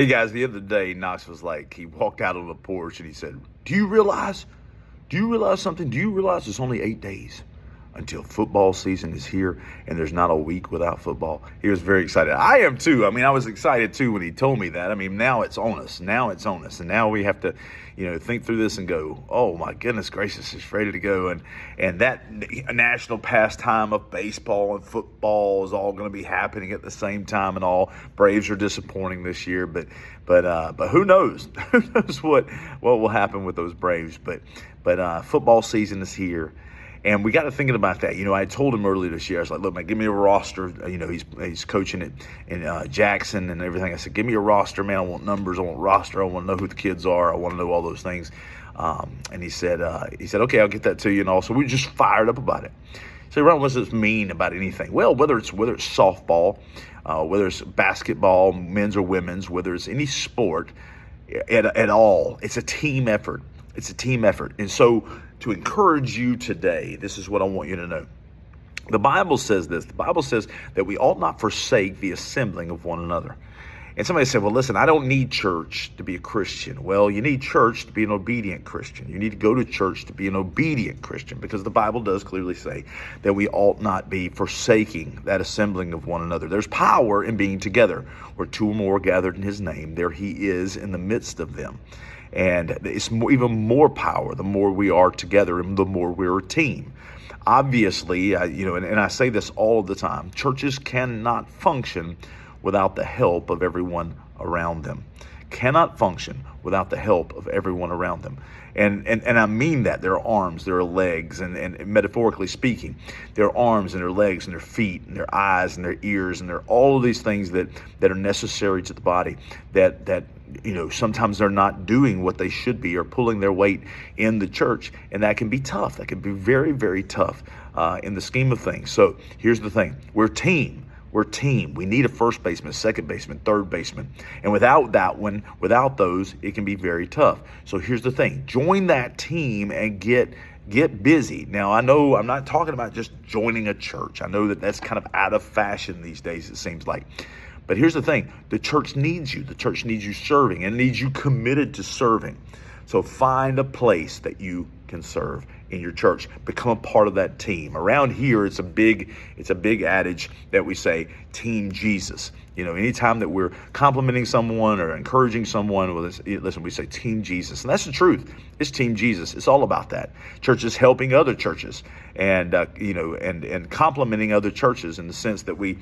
Hey guys, the other day, Knox was like, he walked out on the porch and he said, do you realize something? Do you realize it's only 8 days until football season is here and there's not a week without football? He was very excited. I am too. I mean, I was excited too when he told me that. I mean, now it's on us. And now we have to, think through this and go, oh my goodness gracious, it's ready to go. And that national pastime of baseball and football is all going to be happening at the same time and all. Braves are disappointing this year, but who knows? Who knows what will happen with those Braves? But football season is here. And we got to thinking about that. I told him earlier this year, I was like, look, man, give me a roster. He's coaching it in Jackson and everything. I said, give me a roster, man. I want numbers. I want roster. I want to know who the kids are. I want to know all those things. And he said, okay, I'll get that to you. And all. So we just fired up about it. So, Ron, what does this mean about anything? Well, whether it's softball, whether it's basketball, men's or women's, whether it's any sport at all, it's a team effort. It's a team effort. And so to encourage you today, this is what I want you to know. The Bible says this. The Bible says that we ought not forsake the assembling of one another. And somebody said, well, listen, I don't need church to be a Christian. Well, you need church to be an obedient Christian. You need to go to church to be an obedient Christian, because the Bible does clearly say that we ought not be forsaking that assembling of one another. There's power in being together. Where two or more are gathered in his name, there he is in the midst of them. And it's even more power the more we are together and the more we're a team. Obviously, and I say this all the time, churches cannot function without the help of everyone around them. Cannot function without the help of everyone around them. And I mean that. There are arms, there are legs, and metaphorically speaking, there are arms and their legs and their feet and their eyes and their ears, and there are all of these things that are necessary to the body that sometimes they're not doing what they should be or pulling their weight in the church. And that can be tough. That can be very, very tough in the scheme of things. So here's the thing. We're a team. We're a team. We need a first baseman, second baseman, third baseman. And without those, it can be very tough. So here's the thing. Join that team and get busy. Now, I know I'm not talking about just joining a church. I know that that's kind of out of fashion these days, it seems like. But here's the thing. The church needs you. The church needs you serving and needs you committed to serving. So find a place that you can serve in your church. Become a part of that team. Around here, it's a big adage that we say, Team Jesus. Anytime that we're complimenting someone or encouraging someone, listen, we say Team Jesus. And that's the truth. It's Team Jesus. It's all about that. Churches helping other churches and complimenting other churches in the sense that we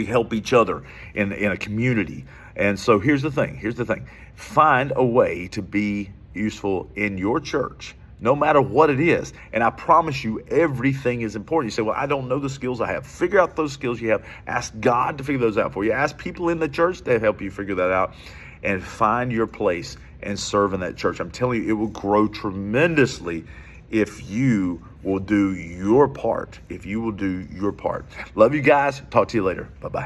help each other in a community. And so here's the thing. Find a way to be useful in your church, no matter what it is. And I promise you, everything is important. You say, well, I don't know the skills I have. Figure out those skills you have. Ask God to figure those out for you. Ask people in the church to help you figure that out, and find your place and serve in that church. I'm telling you, it will grow tremendously if you will do your part. Love you guys. Talk to you later. Bye-bye.